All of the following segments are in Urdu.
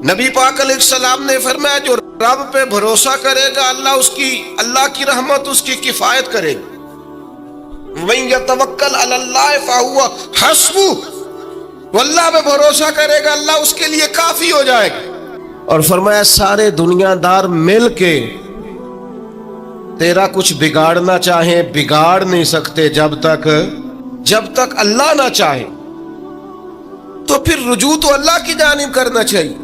نبی پاک علیہ السلام نے فرمایا جو رب پہ بھروسہ کرے گا اللہ کی رحمت اس کی کفایت کرے گی. وَمَن يَتَوَكَّلْ عَلَى اللَّهِ فَهُوَ حَسْبُهُ، وہ اللہ پہ بھروسہ کرے گا اللہ اس کے لیے کافی ہو جائے گا. اور فرمایا سارے دنیا دار مل کے تیرا کچھ بگاڑنا چاہیں بگاڑ نہیں سکتے جب تک اللہ نہ چاہے. تو پھر رجوع تو اللہ کی جانب کرنا چاہیے.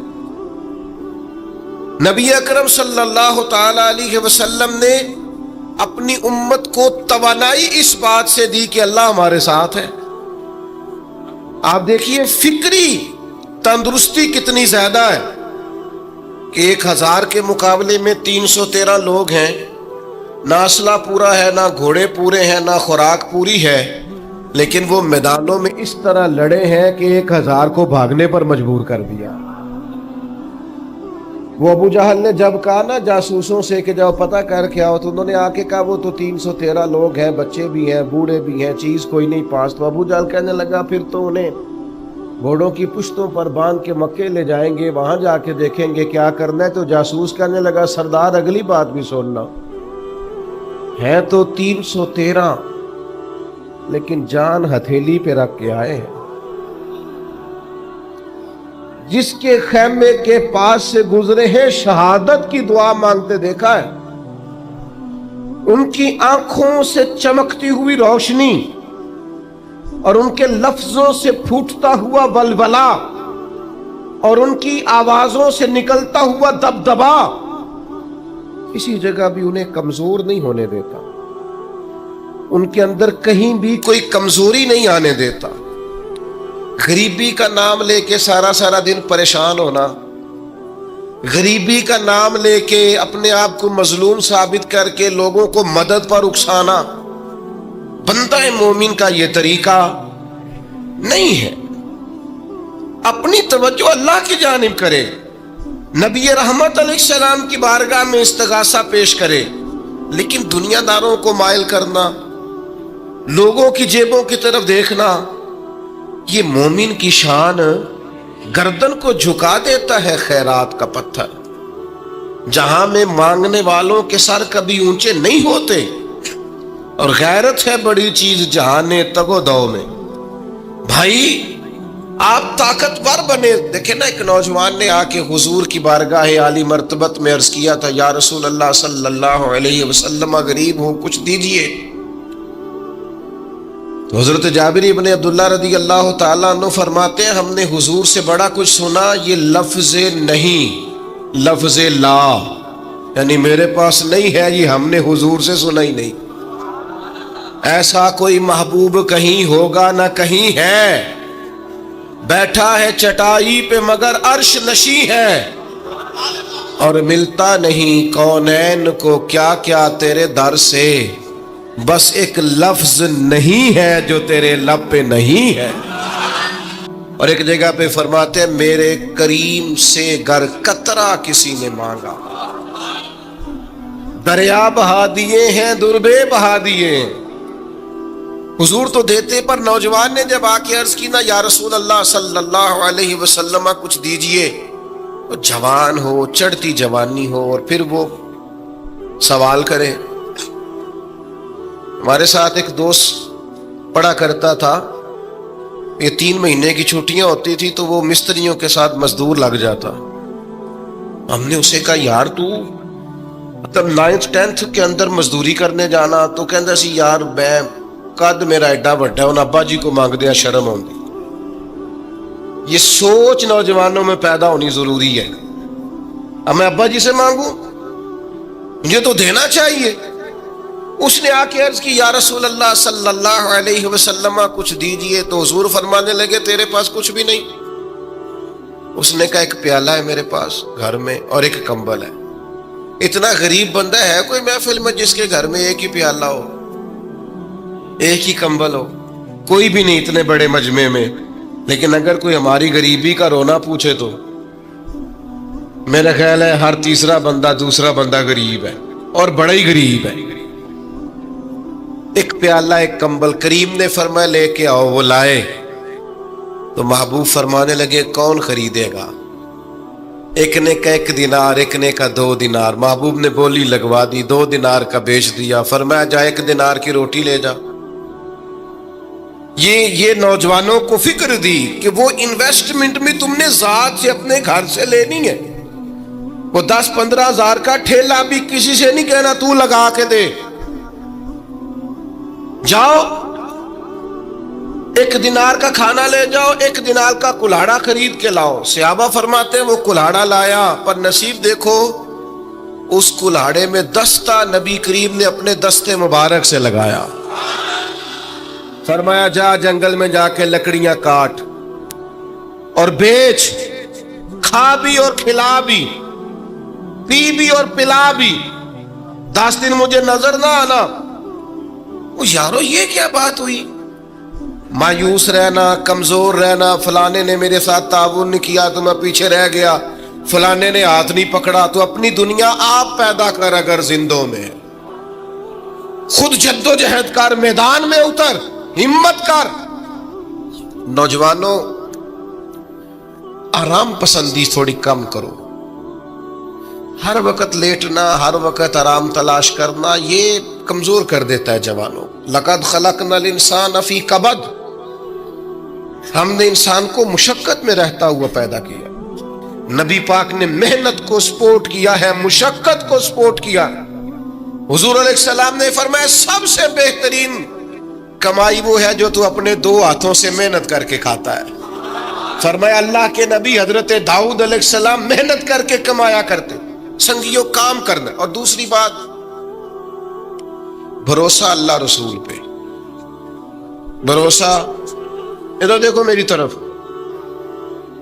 نبی اکرم صلی اللہ تعالی علیہ وسلم نے اپنی امت کو توانائی اس بات سے دی کہ اللہ ہمارے ساتھ ہے. آپ دیکھیے فکری تندرستی کتنی زیادہ ہے کہ 1000 کے مقابلے میں 313 لوگ ہیں، نہ اسلحہ پورا ہے، نہ گھوڑے پورے ہیں، نہ خوراک پوری ہے، لیکن وہ میدانوں میں اس طرح لڑے ہیں کہ 1000 کو بھاگنے پر مجبور کر دیا. وہ ابو جہل نے جب کہا نا جاسوسوں سے کہ جاؤ پتہ کر کے آؤ، تو انہوں نے آ کے کہا وہ تو 313 لوگ ہیں، بچے بھی ہیں، بوڑھے بھی ہیں، چیز کوئی نہیں پاس. تو ابو جہل کہنے لگا پھر تو انہیں گھوڑوں کی پشتوں پر باندھ کے مکے لے جائیں گے، وہاں جا کے دیکھیں گے کیا کرنا ہے. تو جاسوس کہنے لگا سردار اگلی بات بھی سننا، ہے تو 313 لیکن جان ہتھیلی پہ رکھ کے آئے ہیں. جس کے خیمے کے پاس سے گزرے ہیں شہادت کی دعا مانگتے دیکھا ہے. ان کی آنکھوں سے چمکتی ہوئی روشنی اور ان کے لفظوں سے پھوٹتا ہوا ولولہ اور ان کی آوازوں سے نکلتا ہوا دبدبا کسی جگہ بھی انہیں کمزور نہیں ہونے دیتا. ان کے اندر کہیں بھی کوئی کمزوری نہیں آنے دیتا. غریبی کا نام لے کے سارا دن پریشان ہونا، غریبی کا نام لے کے اپنے آپ کو مظلوم ثابت کر کے لوگوں کو مدد پر اکسانا بندہ مومن کا یہ طریقہ نہیں ہے. اپنی توجہ اللہ کی جانب کرے، نبی رحمت علیہ السلام کی بارگاہ میں استغاثہ پیش کرے، لیکن دنیا داروں کو مائل کرنا، لوگوں کی جیبوں کی طرف دیکھنا، یہ مومن کی شان گردن کو جھکا دیتا ہے. خیرات کا پتھر جہاں میں مانگنے والوں کے سر کبھی اونچے نہیں ہوتے، اور غیرت ہے بڑی چیز جہان تگ و دو میں. بھائی آپ طاقتور بنے. دیکھیں نا ایک نوجوان نے آ کے حضور کی بارگاہ عالی مرتبت میں عرض کیا تھا یا رسول اللہ صلی اللہ علیہ وسلم غریب ہوں کچھ دیجئے. تو حضرت جابر ابن عبداللہ رضی اللہ تعالیٰ عنہ فرماتے ہیں ہم نے حضور سے بڑا کچھ سنا، یہ لفظ نہیں لفظ لا، یعنی میرے پاس نہیں ہے، یہ ہم نے حضور سے سنا ہی نہیں. ایسا کوئی محبوب کہیں ہوگا نہ کہیں ہے، بیٹھا ہے چٹائی پہ مگر عرش نشیں ہے، اور ملتا نہیں کونین کو کیا کیا تیرے در سے، بس ایک لفظ نہیں ہے جو تیرے لب پہ نہیں ہے. اور ایک جگہ پہ فرماتے ہیں میرے کریم سے گر قطرہ کسی نے مانگا، دریا بہا دیے ہیں دربے بہا دیے ہیں. حضور تو دیتے، پر نوجوان نے جب آ کے عرض کی نا یا رسول اللہ صلی اللہ علیہ وسلم کچھ دیجئے، وہ جوان ہو، چڑھتی جوانی ہو، اور پھر وہ سوال کرے. ہمارے ساتھ ایک دوست پڑھا کرتا تھا، یہ 3 مہینے کی چھٹیاں ہوتی تھی تو وہ مستریوں کے ساتھ مزدور لگ جاتا. ہم نے اسے کہا یار تو مطلب 9th 10th کے اندر مزدوری کرنے جانا، تو کہندا سی یار میں قد میرا ایڈا بڑا ہے، ان ابا جی کو مانگ دیا شرم ہوندی. یہ سوچ نوجوانوں میں پیدا ہونی ضروری ہے. اب میں ابا جی سے مانگوں، مجھے تو دینا چاہیے. اس نے آ کے عرض کی یا رسول اللہ صلی اللہ علیہ وسلم کچھ دیجئے، تو حضور فرمانے لگے تیرے پاس کچھ بھی نہیں. اس نے کہا ایک پیالہ ہے میرے پاس گھر میں اور ایک کمبل ہے. اتنا غریب بندہ ہے کوئی محفل میں جس کے گھر میں ایک ہی پیالہ ہو، ایک ہی کمبل ہو؟ کوئی بھی نہیں اتنے بڑے مجمع میں. لیکن اگر کوئی ہماری غریبی کا رونا پوچھے تو میرا خیال ہے ہر تیسرا بندہ دوسرا بندہ غریب ہے، اور بڑا ہی غریب ہے. ایک پیالہ ایک کمبل، کریم نے فرمایا لے کے آؤ. وہ لائے تو محبوب فرمانے لگے کون خریدے گا؟ ایک نے کا 1 دینار، ایک نے کا 2 دینار. محبوب نے بولی لگوا دی، 2 دینار کا بیچ دیا. فرمایا جا 1 دینار کی روٹی لے جا. یہ نوجوانوں کو فکر دی کہ وہ انویسٹمنٹ میں تم نے ذات سے اپنے گھر سے لینی ہے. وہ 10-15 ہزار کا ٹھیلا بھی کسی سے نہیں کہنا تو لگا کے دے. جاؤ 1 دینار کا کھانا لے جاؤ، 1 دینار کا کلاڑا خرید کے لاؤ. صحابہ فرماتے ہیں وہ کلاڑا لایا، پر نصیب دیکھو اس کلاڑے میں دستہ نبی کریم نے اپنے دستے مبارک سے لگایا. فرمایا جا جنگل میں جا کے لکڑیاں کاٹ اور بیچ، کھا بھی اور کھلا بھی، پی بھی اور پلا بھی، 10 دن مجھے نظر نہ آنا. یارو یہ کیا بات ہوئی؟ مایوس رہنا، کمزور رہنا، فلانے نے میرے ساتھ تعاون نہیں کیا تو میں پیچھے رہ گیا، فلانے نے ہاتھ نہیں پکڑا. تو اپنی دنیا آپ پیدا کر، اگر زندوں میں خود جد و جہد کر، میدان میں اتر، ہمت کر. نوجوانوں آرام پسندی تھوڑی کم کرو. ہر وقت لیٹنا، ہر وقت آرام تلاش کرنا یہ کمزور کر دیتا ہے جوانوں. لقد خلقنا الانسان فی کبد، ہم نے انسان کو مشقت میں رہتا ہوا پیدا کیا. نبی پاک نے محنت کو سپورٹ کیا ہے، مشقت کو سپورٹ کیا. حضور علیہ السلام نے فرمایا سب سے بہترین کمائی وہ ہے جو تو اپنے 2 ہاتھوں سے محنت کر کے کھاتا ہے. فرمایا اللہ کے نبی حضرت داؤد علیہ السلام محنت کر کے کمایا کرتے. سنگیوں کام کرنا. اور دوسری بات بھروسہ اللہ رسول پہ، بھروسہ. ادھر دیکھو میری طرف.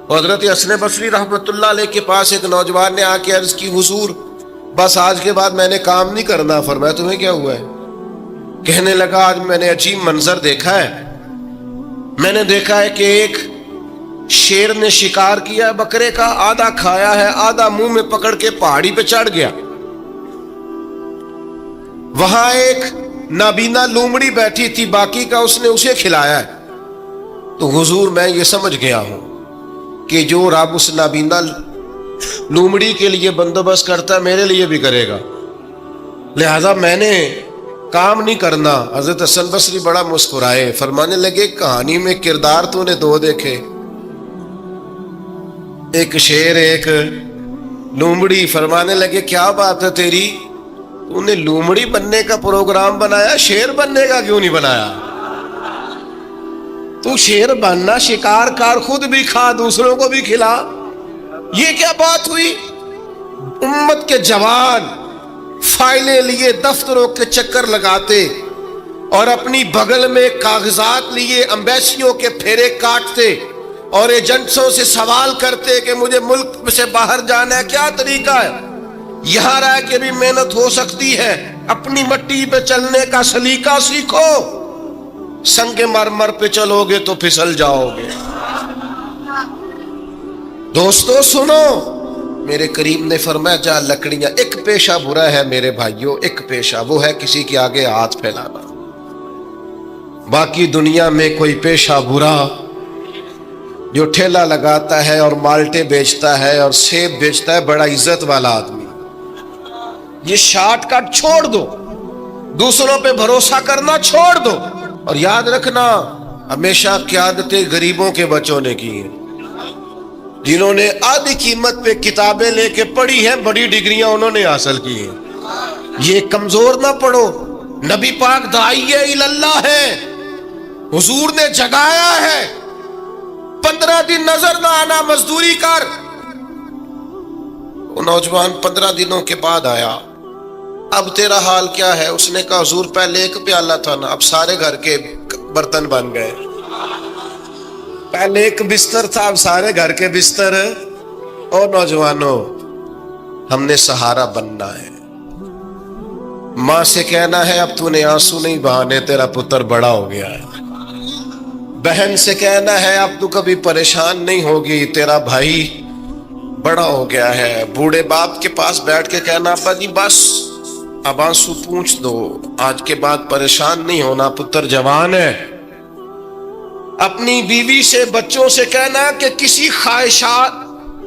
حضرت حسن بصری رحمت اللہ علیہ کے پاس ایک نوجوان نے آ کے عرض کی حضور بس آج کے بعد میں نے کام نہیں کرنا. فرمایا تمہیں کیا ہوا ہے؟ کہنے لگا آج میں نے عجیب منظر دیکھا ہے. میں نے دیکھا ہے کہ ایک شیر نے شکار کیا بکرے کا، آدھا کھایا ہے، آدھا منہ میں پکڑ کے پہاڑی پہ چڑھ گیا. وہاں ایک نابینا لومڑی بیٹھی تھی، باقی کا اس نے اسے کھلایا ہے. تو حضور میں یہ سمجھ گیا ہوں کہ جو رب اس نابینا لومڑی کے لیے بندوبست کرتا ہے میرے لیے بھی کرے گا، لہذا میں نے کام نہیں کرنا. حضرت حسن بصری بڑا مسکرائے، فرمانے لگے کہانی میں کردار تو نے 2 دیکھے، ایک شیر ایک لومڑی. فرمانے لگے کیا بات ہے تیری، تو نے لومڑی بننے کا پروگرام بنایا، شیر بننے کا کیوں نہیں بنایا؟ تو شیر بننا، شکار کار، خود بھی کھا دوسروں کو بھی کھلا. یہ کیا بات ہوئی؟ امت کے جوان فائلیں لیے دفتروں کے چکر لگاتے اور اپنی بغل میں کاغذات لیے ایمبیسیوں کے پھیرے کاٹتے اور ایجنٹوں سے سوال کرتے کہ مجھے ملک سے باہر جانا ہے، کیا طریقہ ہے؟ یہاں رہ کے بھی محنت ہو سکتی ہے. اپنی مٹی پہ چلنے کا سلیقہ سیکھو. سنگ مرمر پہ چلو گے تو پھسل جاؤ گے. دوستو سنو، میرے کریم نے فرمایا جا لکڑیاں. ایک پیشہ برا ہے میرے بھائیوں، ایک پیشہ وہ ہے کسی کے آگے ہاتھ پھیلانا. باقی دنیا میں کوئی پیشہ برا جو ٹھیلا لگاتا ہے اور مالٹے بیچتا ہے اور سیب بیچتا ہے، بڑا عزت والا آدمی. یہ شارٹ کٹ چھوڑ دو، دوسروں پہ بھروسہ کرنا چھوڑ دو. اور یاد رکھنا ہمیشہ قیادتیں غریبوں کے بچوں نے کی ہیں، جنہوں نے آدھی قیمت پہ کتابیں لے کے پڑھی ہیں، بڑی ڈگریاں انہوں نے حاصل کی ہیں. یہ کمزور نہ پڑو. نبی پاک داعیہ اللہ ہے، حضور نے جگایا ہے. 15 دن نظر نہ آنا، مزدوری کر. وہ نوجوان 15 دنوں کے بعد آیا. اب تیرا حال کیا ہے؟ اس نے کہا حضور پہلے 1 پیالہ تھا نا، اب سارے گھر کے برتن بن گئے. پہلے 1 بستر تھا، اب سارے گھر کے بستر. اور نوجوانوں ہم نے سہارا بننا ہے. ماں سے کہنا ہے اب تو نے آنسو نہیں بہانے، تیرا پتر بڑا ہو گیا ہے. بہن سے کہنا ہے اب تو کبھی پریشان نہیں ہوگی، تیرا بھائی بڑا ہو گیا ہے. بوڑھے باپ کے پاس بیٹھ کے کہنا ابا جی بس اب آنسو پوچھ دو، آج کے بعد پریشان نہیں ہونا، پتر جوان ہے. اپنی بیوی سے، بچوں سے کہنا کہ کسی خواہشات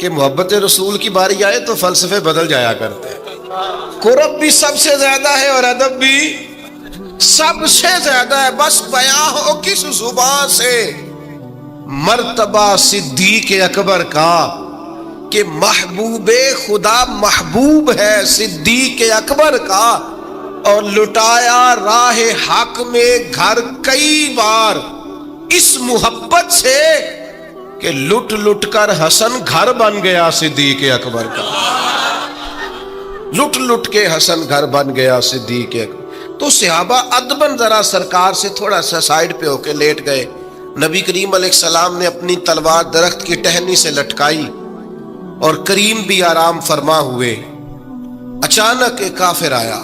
کہ محبت رسول کی باری آئے تو فلسفے بدل جایا کرتے ہیں. قرب بھی سب سے زیادہ ہے اور ادب بھی سب سے زیادہ ہے. بس بیان ہو کس زبان سے مرتبہ صدیق اکبر کا کہ محبوب خدا محبوب ہے صدیق اکبر کا، اور لٹایا راہ حق میں گھر کئی بار اس محبت سے کہ لٹ لٹ کر حسن گھر بن گیا صدیق اکبر کا. لٹ لٹ کے حسن گھر بن گیا صدیق اکبر. تو صحابہ ادباً ذرا سرکار سے تھوڑا سا سائیڈ پہ ہو کے لیٹ گئے. نبی کریم علیہ السلام نے اپنی تلوار درخت کی ٹہنی سے لٹکائی اور کریم بھی آرام فرما ہوئے. اچانک ایک کافر آیا،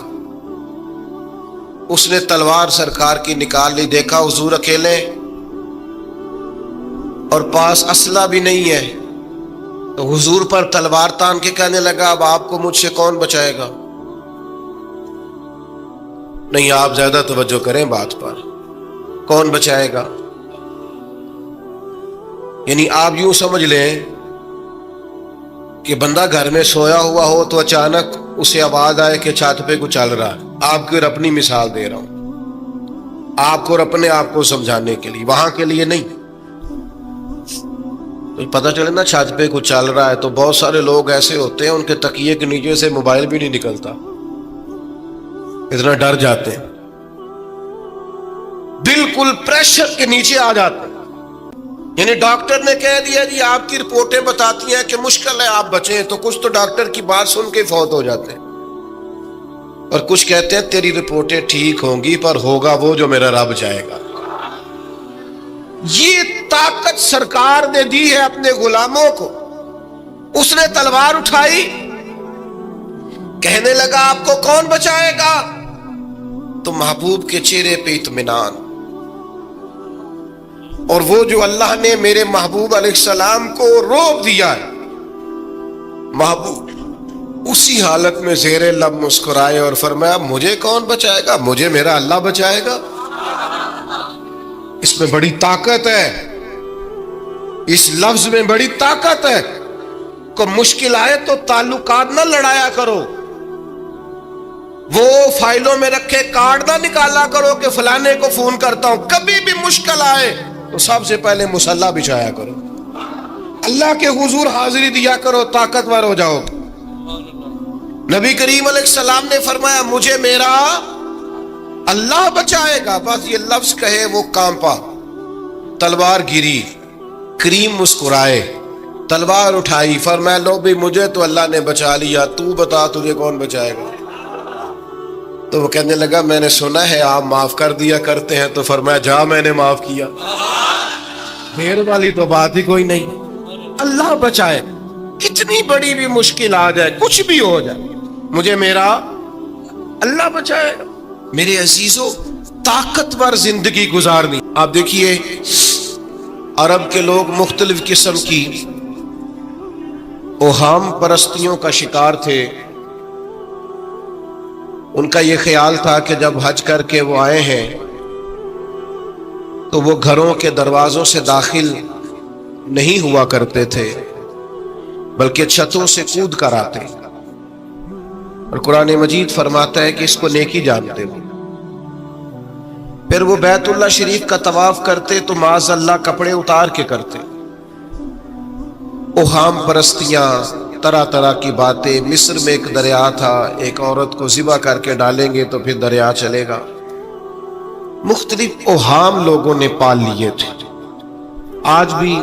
اس نے تلوار سرکار کی نکال لی. دیکھا حضور اکیلے اور پاس اسلحہ بھی نہیں ہے، تو حضور پر تلوار تان کے کہنے لگا اب آپ کو مجھ سے کون بچائے گا؟ نہیں، آپ زیادہ توجہ کریں بات پر. کون بچائے گا؟ یعنی آپ یوں سمجھ لیں کہ بندہ گھر میں سویا ہوا ہو تو اچانک اسے آواز آئے کہ چھت پہ کچھ چل رہا ہے. آپ کو اپنی مثال دے رہا ہوں، آپ کو اپنے آپ کو سمجھانے کے لیے، وہاں کے لیے نہیں. تو پتہ چلے نا چھت پہ کچھ چل رہا ہے، تو بہت سارے لوگ ایسے ہوتے ہیں ان کے تکیے کے نیچے سے موبائل بھی نہیں نکلتا، اتنا ڈر جاتے ہیں، بالکل پریشر کے نیچے آ جاتے ہیں. یعنی ڈاکٹر نے کہہ دیا جی آپ کی رپورٹیں بتاتی ہیں کہ مشکل ہے آپ بچیں، تو کچھ تو ڈاکٹر کی بات سن کے فوت ہو جاتے ہیں، اور کچھ کہتے ہیں تیری رپورٹیں ٹھیک ہوں گی پر ہوگا وہ جو میرا رب چاہے گا. یہ طاقت سرکار نے دی ہے اپنے غلاموں کو. اس نے تلوار اٹھائی، کہنے لگا آپ کو کون بچائے گا؟ تو محبوب کے چہرے پہ اطمینان، اور وہ جو اللہ نے میرے محبوب علیہ السلام کو روک دیا ہے، محبوب اسی حالت میں زیر لب مسکرائے اور فرمایا مجھے کون بچائے گا؟ مجھے میرا اللہ بچائے گا. اس میں بڑی طاقت ہے، اس لفظ میں بڑی طاقت ہے. کو مشکل آئے تو تعلقات نہ لڑایا کرو، وہ فائلوں میں رکھے کارڈ نہ نکالا کرو کہ فلانے کو فون کرتا ہوں. کبھی بھی مشکل آئے تو سب سے پہلے مصلی بچھایا کرو، اللہ کے حضور حاضری دیا کرو، طاقتور ہو جاؤ. نبی کریم علیہ السلام نے فرمایا مجھے میرا اللہ بچائے گا. بس یہ لفظ کہے وہ کانپا، تلوار گری، کریم مسکرائے، تلوار اٹھائی، فرمایا لو بھی مجھے تو اللہ نے بچا لیا، تو بتا تجھے کون بچائے گا؟ تو وہ کہنے لگا میں نے سنا ہے آپ معاف کر دیا کرتے ہیں. تو فرمایا جا میں نے معاف کیا. دیر والی تو بات ہی کوئی نہیں. اللہ بچائے، کتنی بڑی بھی مشکل آ جائے، کچھ بھی ہو جائے، مجھے میرا اللہ بچائے. میرے عزیزوں، طاقتور زندگی گزارنی. آپ دیکھیے عرب کے لوگ مختلف قسم کی اوہام پرستیوں کا شکار تھے. ان کا یہ خیال تھا کہ جب حج کر کے وہ آئے ہیں تو وہ گھروں کے دروازوں سے داخل نہیں ہوا کرتے تھے، بلکہ چھتوں سے کود کر آتے. اور قرآن مجید فرماتا ہے کہ اس کو نیکی جانتے ہو. پھر وہ بیت اللہ شریف کا طواف کرتے تو معاذ اللہ کپڑے اتار کے کرتے. اوہام پرستیاں، طرح طرح کی باتیں. مصر میں ایک دریا تھا، ایک عورت کو ذبح کر کے ڈالیں گے تو پھر دریا چلے گا. مختلف اوہام لوگوں نے پال لیے تھے. آج بھی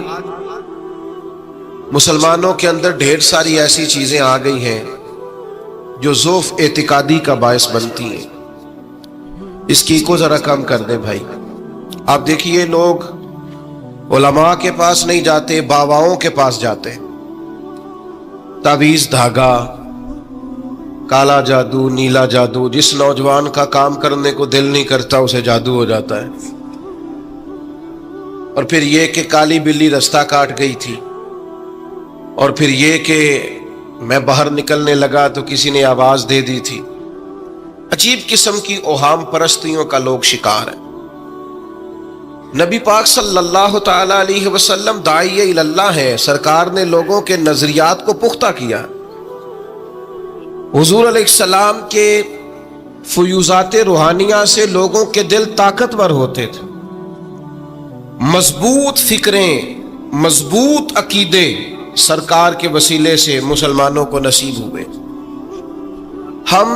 مسلمانوں کے اندر ڈھیر ساری ایسی چیزیں آ گئی ہیں جو ضعف اعتقادی کا باعث بنتی ہیں. اس کی کو ذرا کم کر دیں بھائی. آپ دیکھیے لوگ علماء کے پاس نہیں جاتے، باباؤں کے پاس جاتے. تعویذ، دھاگا، کالا جادو، نیلا جادو. جس نوجوان کا کام کرنے کو دل نہیں کرتا اسے جادو ہو جاتا ہے. اور پھر یہ کہ کالی بلی رستہ کاٹ گئی تھی، اور پھر یہ کہ میں باہر نکلنے لگا تو کسی نے آواز دے دی تھی. عجیب قسم کی اوہام پرستیوں کا لوگ شکار ہیں. نبی پاک صلی اللہ تعالی علیہ وسلم داعی اللہ ہیں، سرکار نے لوگوں کے نظریات کو پختہ کیا۔ حضور علیہ السلام کے فیوزات روحانیہ سے لوگوں کے دل طاقتور ہوتے تھے، مضبوط فکریں، مضبوط عقیدے سرکار کے وسیلے سے مسلمانوں کو نصیب ہوئے۔ ہم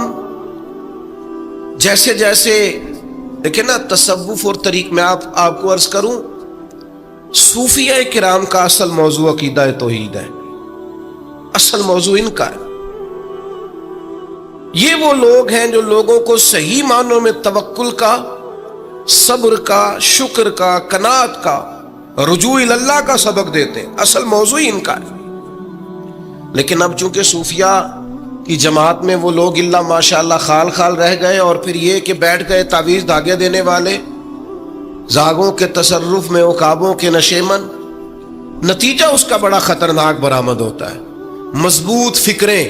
جیسے جیسے دیکھیں نا، تصوف اور طریق میں آپ کو عرض کروں، صوفیہ کرام کا اصل موضوع عقیدہ توحید ہے، اصل موضوع ان کا ہے۔ یہ وہ لوگ ہیں جو لوگوں کو صحیح معنوں میں توکل کا، صبر کا، شکر کا، قناعت کا، رجوع اللہ کا سبق دیتے ہیں، اصل موضوع ان کا ہے۔ لیکن اب چونکہ صوفیہ کی جماعت میں وہ لوگ اللہ ماشاءاللہ خال خال رہ گئے، اور پھر یہ کہ بیٹھ گئے تعویذ دھاگے دینے والے، زاغوں کے تصرف میں عقابوں کے نشیمن، نتیجہ اس کا بڑا خطرناک برآمد ہوتا ہے۔ مضبوط فکریں،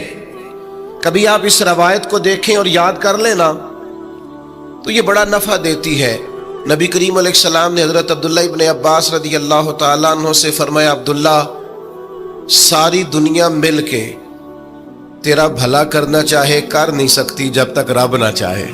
کبھی آپ اس روایت کو دیکھیں اور یاد کر لیں نا تو یہ بڑا نفع دیتی ہے۔ نبی کریم علیہ السلام نے حضرت عبداللہ ابن عباس رضی اللہ تعالیٰ عنہ سے فرمایا، عبداللہ، ساری دنیا مل کے تیرا بھلا کرنا چاہے کر نہیں سکتی جب تک رب نہ چاہے۔